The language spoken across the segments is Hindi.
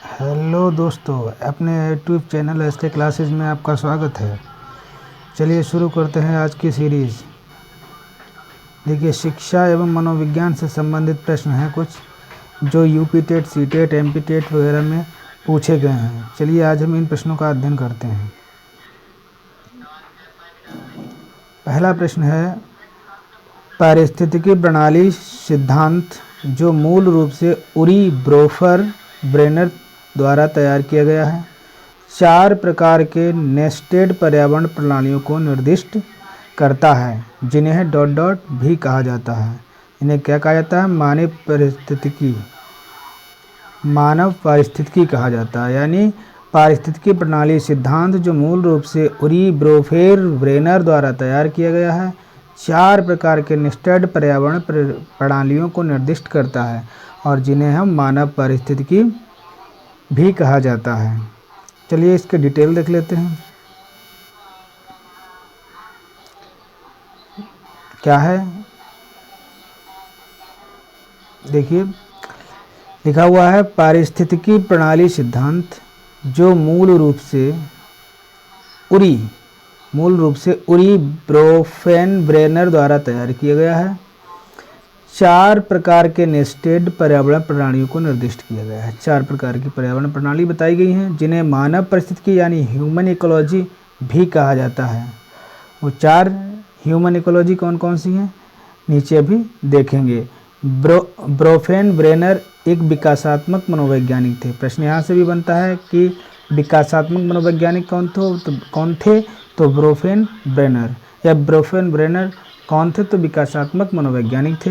हेलो दोस्तों, अपने यूट्यूब चैनल एसके क्लासेस में आपका स्वागत है। चलिए शुरू करते हैं आज की सीरीज़। देखिए, शिक्षा एवं मनोविज्ञान से संबंधित प्रश्न हैं कुछ जो UP TET, C TET, MP TET वगैरह में पूछे गए हैं। चलिए आज हम इन प्रश्नों का अध्ययन करते हैं। पहला प्रश्न है, पारिस्थितिकी प्रणाली सिद्धांत जो मूल रूप से उरी ब्रोफर ब्रेनर द्वारा तैयार किया गया है, 4 प्रकार के नेस्टेड पर्यावरण प्रणालियों को निर्दिष्ट करता है, जिन्हें डॉट डॉट भी कहा जाता है। इन्हें क्या कहा जाता है? मानव पारिस्थितिकी कहा जाता है। यानी पारिस्थितिकी प्रणाली सिद्धांत जो मूल रूप से उरी ब्रोफेर ब्रेनर द्वारा तैयार किया गया है, 4 प्रकार के नेस्टेड पर्यावरण प्रणालियों को निर्दिष्ट करता है और जिन्हें हम मानव पारिस्थितिकी भी कहा जाता है। चलिए इसके डिटेल देख लेते हैं। क्या है? देखिए, लिखा हुआ है पारिस्थितिकी प्रणाली सिद्धांत जो मूल रूप से उरी ब्रोफेन ब्रेनर द्वारा तैयार किया गया है, 4 प्रकार के नेस्टेड पर्यावरण प्रणालियों को निर्दिष्ट किया गया है। 4 प्रकार की पर्यावरण प्रणाली बताई गई हैं जिन्हें मानव परिस्थितिकी यानी ह्यूमन इकोलॉजी भी कहा जाता है। वो 4 ह्यूमन इकोलॉजी कौन कौन सी हैं नीचे अभी देखेंगे। ब्रोफेन ब्रेनर एक विकासात्मक मनोवैज्ञानिक थे। प्रश्न यहाँ से भी बनता है कि विकासात्मक मनोवैज्ञानिक कौन थे? तो ब्रोफेन ब्रेनर या ब्रोफेन ब्रेनर कौन थे? तो विकासात्मक मनोवैज्ञानिक थे।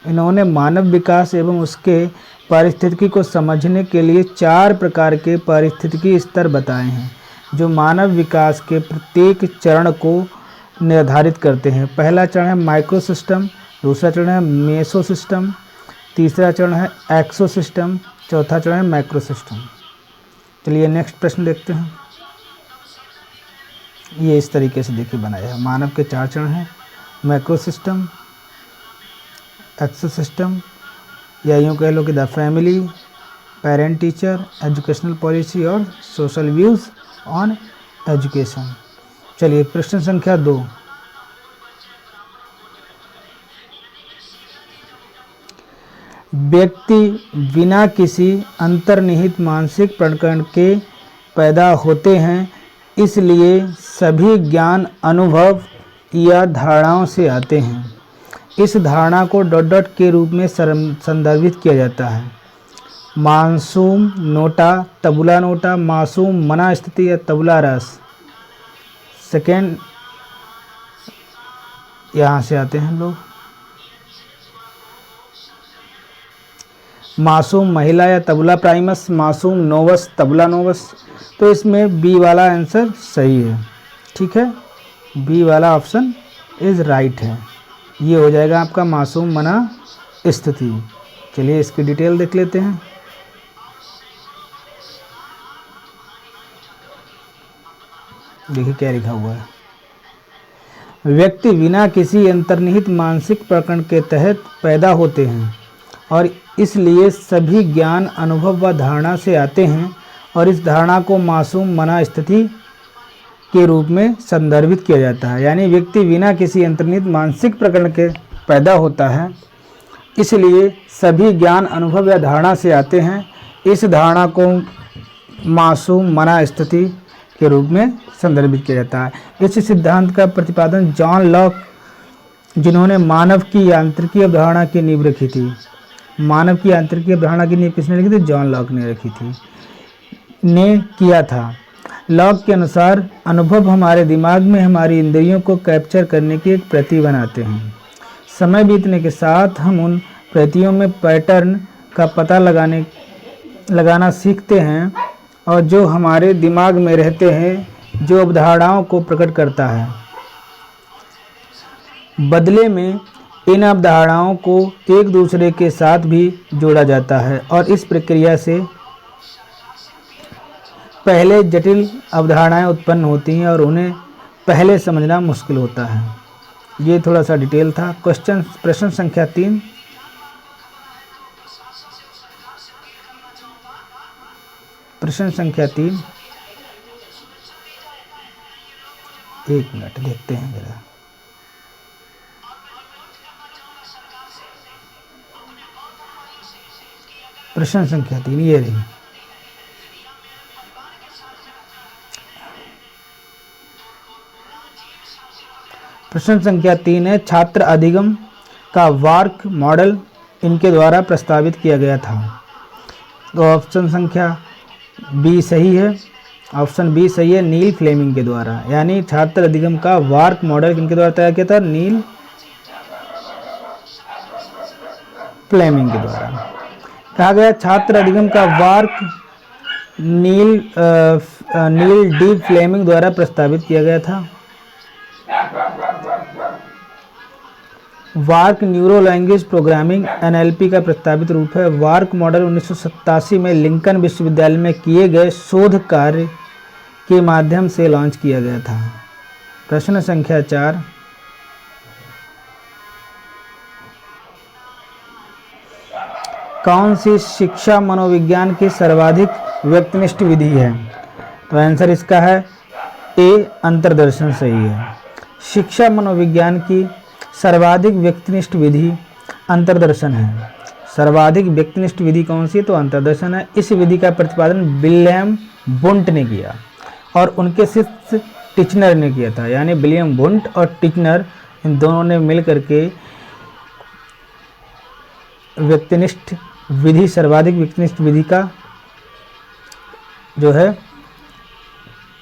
इन्होंने मानव विकास एवं उसके पारिस्थितिकी को समझने के लिए 4 प्रकार के पारिस्थितिकी स्तर बताए हैं जो मानव विकास के प्रत्येक चरण को निर्धारित करते हैं। पहला चरण है माइक्रो सिस्टम, दूसरा चरण है मेसो सिस्टम, तीसरा चरण है एक्सो सिस्टम, चौथा चरण है मैक्रो सिस्टम। चलिए नेक्स्ट प्रश्न देखते हैं। ये इस तरीके से देखिए बनाया है। मानव के 4 चरण हैं, मैक्रो सिस्टम, एक्सो सिस्टम या यूँ कह लो कि the family, parent teacher, educational policy और सोशल व्यूज़ ऑन एजुकेशन। चलिए प्रश्न संख्या 2। व्यक्ति बिना किसी अंतर्निहित मानसिक प्रकरण के पैदा होते हैं, इसलिए सभी ज्ञान अनुभव या धारणाओं से आते हैं। इस धारणा को डॉट डॉट के रूप में संदर्भित किया जाता है। मासूम नोटा, तबुला नोटा, मासूम मना स्थिति या तबुला रस। सेकेंड यहाँ से आते हैं लोग। मासूम महिला या तबला प्राइमस, मासूम नोवस, तबला नोवस। तो इसमें बी वाला आंसर सही है। ठीक है, बी वाला ऑप्शन इज राइट है। ये हो जाएगा आपका मासूम मना स्थिति। चलिए इसकी डिटेल देख लेते हैं। देखिए क्या लिखा हुआ है। व्यक्ति बिना किसी अंतर्निहित मानसिक प्रकरण के तहत पैदा होते हैं और इसलिए सभी ज्ञान अनुभव व धारणा से आते हैं और इस धारणा को मासूम मना स्थिति के रूप में संदर्भित किया जाता है। यानी व्यक्ति बिना किसी अंतर्निहित मानसिक प्रकरण के पैदा होता है, इसलिए सभी ज्ञान अनुभव या धारणा से आते हैं। इस धारणा को मासूम मना स्थिति के रूप में संदर्भित किया जाता है। इस सिद्धांत का प्रतिपादन जॉन लॉक, जिन्होंने मानव की यांत्रिकी अवधारणा की नींव रखी थी। मानव की यांत्रिकी अवधारणा की नींव किसने रखी थी? जॉन लॉक ने रखी थी, ने किया था। लॉक के अनुसार अनुभव हमारे दिमाग में हमारी इंद्रियों को कैप्चर करने की एक प्रति बनाते हैं। समय बीतने के साथ हम उन प्रतियों में पैटर्न का पता लगाना सीखते हैं और जो हमारे दिमाग में रहते हैं, जो अवधारणाओं को प्रकट करता है। बदले में इन अवधारणाओं को एक दूसरे के साथ भी जोड़ा जाता है और इस प्रक्रिया से पहले जटिल अवधारणाएं उत्पन्न होती हैं और उन्हें पहले समझना मुश्किल होता है। ये थोड़ा सा डिटेल था। प्रश्न संख्या 3। प्रश्न संख्या 3, 1 मिनट देखते हैं जरा। प्रश्न संख्या 3 ये रही। प्रश्न संख्या 3 है, छात्र अधिगम का वार्क मॉडल इनके द्वारा प्रस्तावित किया गया था। तो ऑप्शन संख्या बी सही है। ऑप्शन बी सही है, नील फ्लेमिंग के द्वारा। यानी छात्र अधिगम का वार्क मॉडल किनके द्वारा तैयार किया था? नील फ्लेमिंग के द्वारा। कहा गया छात्र अधिगम का वार्क नील डी फ्लेमिंग द्वारा प्रस्तावित किया गया था। वार्क न्यूरो लैंग्वेज प्रोग्रामिंग NLP का प्रस्तावित रूप है। वार्क मॉडल 1987 में लिंकन विश्वविद्यालय में किए गए शोध कार्य के माध्यम से लॉन्च किया गया था। प्रश्न संख्या 4, कौन सी शिक्षा मनोविज्ञान की सर्वाधिक व्यक्तिनिष्ठ विधि है? तो आंसर इसका है ए, अंतर्दर्शन सही है। शिक्षा मनोविज्ञान की सर्वाधिक व्यक्तिनिष्ठ विधि अंतर्दर्शन है। सर्वाधिक व्यक्तिनिष्ठ विधि कौन सी है? तो अंतर्दर्शन है। इस विधि का प्रतिपादन विलियम वुंट ने किया और उनके शिष्य टिचनर ने किया था। यानी विलियम वुंट और टिचनर, इन दोनों ने मिलकर के व्यक्तिनिष्ठ विधि, सर्वाधिक व्यक्तिनिष्ठ विधि का जो है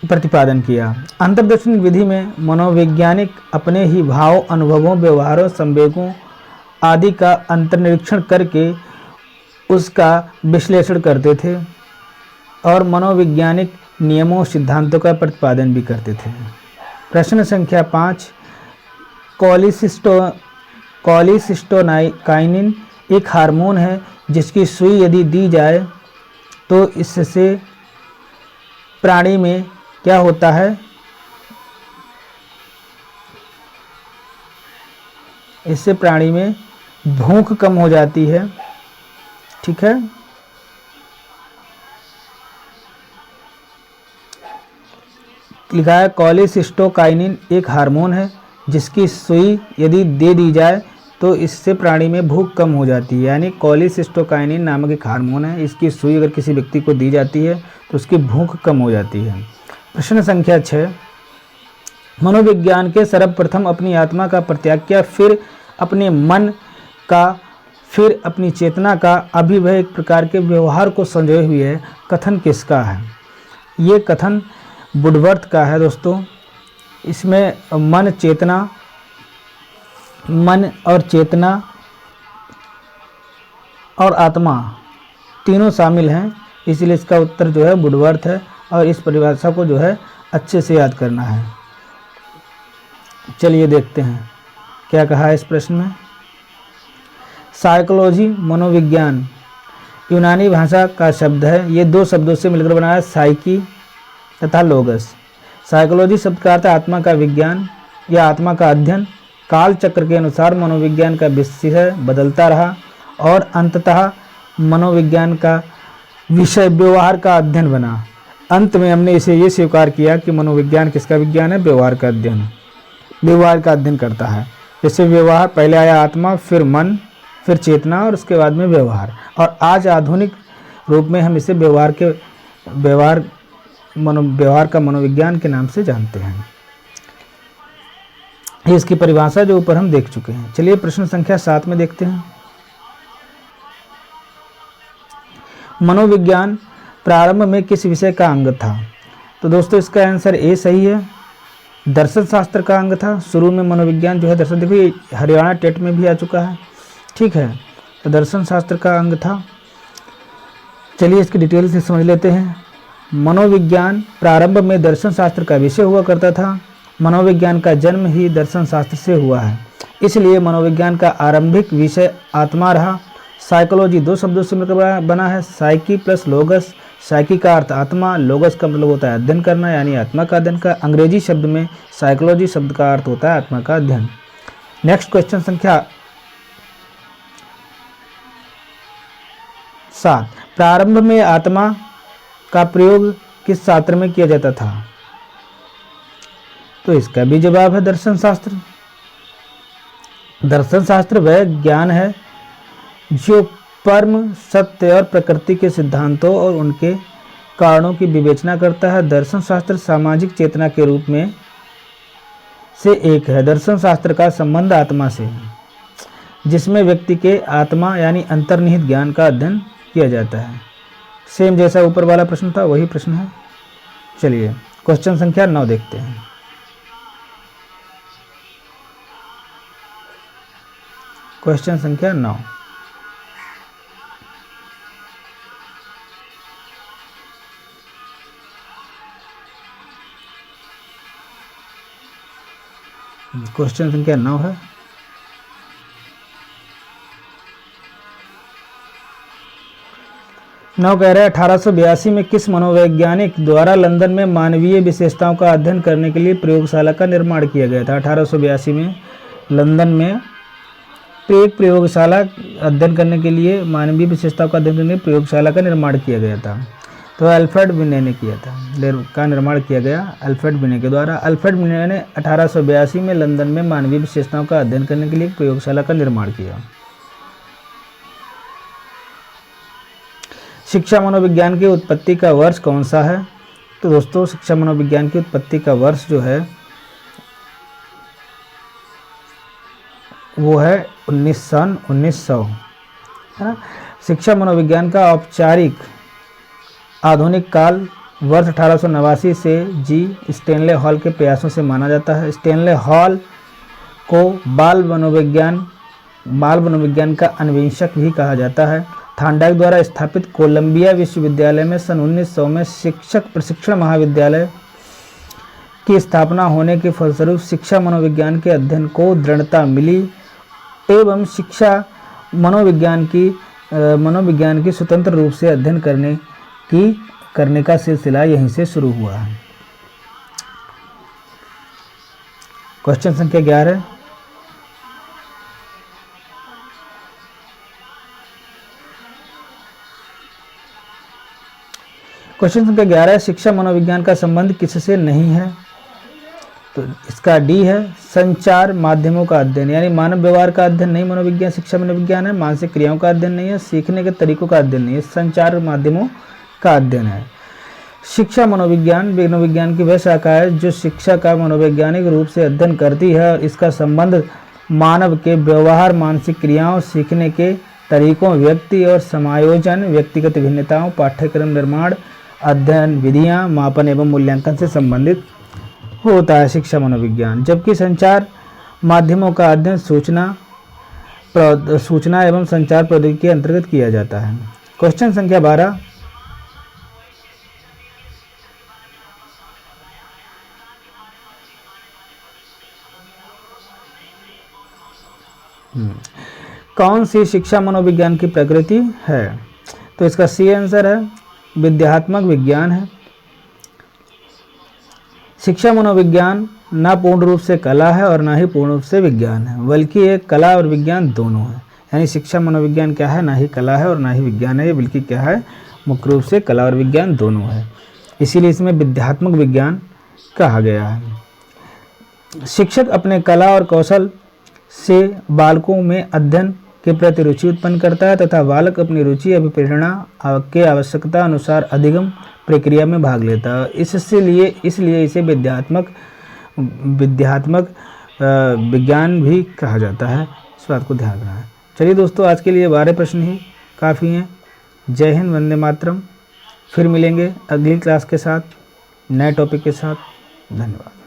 प्रतिपादन किया। अंतर्दर्शन विधि में मनोवैज्ञानिक अपने ही भाव, अनुभवों, व्यवहारों, संवेगों आदि का अंतर्निरीक्षण करके उसका विश्लेषण करते थे और मनोवैज्ञानिक नियमों, सिद्धांतों का प्रतिपादन भी करते थे। प्रश्न संख्या 5, कोलिसिस्टोकाइनिन एक हार्मोन है जिसकी सुई यदि दी जाए तो इससे प्राणी में क्या होता है? इससे प्राणी में भूख कम हो जाती है। ठीक है, लिखा है कोलिसिस्टोकाइनिन एक हार्मोन है जिसकी सुई यदि दे दी जाए तो इससे प्राणी में भूख कम हो जाती है। यानी कोलिसिस्टोकाइनिन नामक एक हार्मोन है, इसकी सुई अगर किसी व्यक्ति को दी जाती है तो उसकी भूख कम हो जाती है। प्रश्न संख्या 6, मनोविज्ञान के सर्वप्रथम अपनी आत्मा का परित्याग किया, फिर अपने मन का, फिर अपनी चेतना का, अभी वह एक प्रकार के व्यवहार को संजोए हुए है, कथन किसका है? ये कथन वुडवर्थ का है दोस्तों। इसमें मन और चेतना और आत्मा तीनों शामिल हैं, इसलिए इसका उत्तर जो है वुडवर्थ है और इस परिभाषा को जो है अच्छे से याद करना है। चलिए देखते हैं क्या कहा है इस प्रश्न में। साइकोलॉजी मनोविज्ञान यूनानी भाषा का शब्द है। ये दो शब्दों से मिलकर बना है, साइकी तथा लोगस। साइकोलॉजी शब्द का अर्थ आत्मा का विज्ञान या आत्मा का अध्ययन। काल चक्र के अनुसार मनोविज्ञान का विषय बदलता रहा और अंततः मनोविज्ञान का विषय व्यवहार का अध्ययन बना। अंत में हमने इसे ये स्वीकार किया कि मनोविज्ञान किसका विज्ञान है? व्यवहार का अध्ययन। व्यवहार का अध्ययन करता है। जैसे व्यवहार, पहले आया आत्मा, फिर मन, फिर चेतना और उसके बाद में व्यवहार। और आज आधुनिक रूप में हम इसे व्यवहार का मनोविज्ञान के नाम से जानते हैं। ये इसकी परिभाषा जो ऊपर हम देख चुके हैं। चलिए प्रश्न संख्या 7 में देखते हैं। मनोविज्ञान प्रारंभ में किस विषय का अंग था? तो दोस्तों इसका आंसर ए सही है, दर्शन शास्त्र का अंग था। शुरू में मनोविज्ञान जो है दर्शन, देखो ये हरियाणा टेट में भी आ चुका है। ठीक है, तो दर्शन शास्त्र का अंग था। चलिए इसकी डिटेल से समझ लेते हैं। मनोविज्ञान प्रारंभ में दर्शन शास्त्र का विषय हुआ करता था। मनोविज्ञान का जन्म ही दर्शन शास्त्र से हुआ है, इसलिए मनोविज्ञान का आरंभिक विषय आत्मा रहा। साइकोलॉजी दो शब्दों से मिलकर बना है, साइकी प्लस लोगस। साइकी का अर्थ आत्मा, लोगस का मतलब होता है अध्ययन करना, यानी आत्मा का अध्ययन का। अंग्रेजी शब्द में साइकोलॉजी शब्द का अर्थ होता है आत्मा का अध्ययन। नेक्स्ट क्वेश्चन संख्या 7, प्रारंभ में आत्मा का प्रयोग किस शास्त्र में किया जाता था? तो इसका भी जवाब है दर्शन शास्त्र। दर्शन शास्त्र वह ज्ञान है जो परम सत्य और प्रकृति के सिद्धांतों और उनके कारणों की विवेचना करता है। दर्शन शास्त्र सामाजिक चेतना के रूप में से एक है। दर्शन शास्त्र का संबंध आत्मा से है, जिसमें व्यक्ति के आत्मा यानी अंतर्निहित ज्ञान का अध्ययन किया जाता है। सेम जैसा ऊपर वाला प्रश्न था वही प्रश्न है। चलिए क्वेश्चन संख्या 9 देखते हैं। क्वेश्चन संख्या 9, क्वेश्चन संख्या 9 है, नौ कह रहा है 1882 में किस मनोवैज्ञानिक द्वारा लंदन में मानवीय विशेषताओं का अध्ययन करने के लिए प्रयोगशाला का निर्माण किया गया था? 1882 में लंदन में एक प्रयोगशाला अध्ययन करने के लिए मानवीय विशेषताओं का अध्ययन करने के लिए प्रयोगशाला का निर्माण किया गया था। तो अल्फ्रेड बिने ने किया था, का निर्माण किया गया अल्फ्रेड बिने के द्वारा। अल्फ्रेड बिने ने 1882 में लंदन में मानवीय विशेषताओं का अध्ययन करने के लिए प्रयोगशाला का निर्माण किया। शिक्षा मनोविज्ञान की उत्पत्ति का वर्ष कौन सा है? तो दोस्तों शिक्षा मनोविज्ञान की उत्पत्ति का वर्ष जो है वो है 1900 है ना। शिक्षा मनोविज्ञान का औपचारिक आधुनिक काल वर्ष 1889 से जी स्टेनले हॉल के प्रयासों से माना जाता है। स्टेनले हॉल को बाल मनोविज्ञान का अन्वेषक भी कहा जाता है। थांडाइक द्वारा स्थापित कोलंबिया विश्वविद्यालय में सन 1900 में शिक्षक प्रशिक्षण महाविद्यालय की स्थापना होने के फलस्वरूप शिक्षा मनोविज्ञान के अध्ययन को दृढ़ता मिली एवं शिक्षा मनोविज्ञान की स्वतंत्र रूप से अध्ययन करने का सिलसिला यहीं से शुरू हुआ है। क्वेश्चन संख्या 11, क्वेश्चन संख्या 11 शिक्षा मनोविज्ञान का संबंध किससे नहीं है? तो इसका डी है संचार माध्यमों का अध्ययन, यानी मानव व्यवहार का अध्ययन नहीं मनोविज्ञान शिक्षा मनोविज्ञान है। मानसिक क्रियाओं का अध्ययन नहीं है, सीखने के तरीकों का अध्ययन नहीं है, संचार माध्यमों का अध्ययन है। शिक्षा मनोविज्ञान की वह शाखा है जो शिक्षा का मनोवैज्ञानिक रूप से अध्ययन करती है और इसका संबंध मानव के व्यवहार, मानसिक क्रियाओं, सीखने के तरीकों, व्यक्ति और समायोजन, व्यक्तिगत भिन्नताओं, पाठ्यक्रम निर्माण, अध्ययन विधियां, मापन एवं मूल्यांकन से संबंधित होता है शिक्षा मनोविज्ञान। जबकि संचार माध्यमों का अध्ययन सूचना एवं संचार प्रौद्योगिकी के अंतर्गत किया जाता है। क्वेश्चन संख्या 12, कौन सी शिक्षा मनोविज्ञान की प्रकृति है? तो इसका सी आंसर है विद्यात्मक विज्ञान है। शिक्षा मनोविज्ञान न पूर्ण रूप से कला है और न ही पूर्ण रूप से विज्ञान है, बल्कि एक कला और विज्ञान दोनों है। यानी शिक्षा मनोविज्ञान क्या है? ना ही कला है और ना ही विज्ञान है, बल्कि क्या है? मुख्य रूप से कला और विज्ञान दोनों है। इसीलिए इसमें विद्यात्मक विज्ञान कहा गया है। शिक्षक अपने कला और कौशल से बालकों में अध्ययन के प्रति रुचि उत्पन्न करता है तथा बालक अपनी रुचि अभिप्रेरणा के आवश्यकता अनुसार अधिगम प्रक्रिया में भाग लेता है। इसलिए इसे विद्यात्मक विज्ञान भी कहा जाता है। इस बात को ध्यान रखना है। चलिए दोस्तों, आज के लिए 12 प्रश्न ही काफ़ी हैं। जय हिंद, वंदे मातरम। फिर मिलेंगे अगली क्लास के साथ, नए टॉपिक के साथ। धन्यवाद।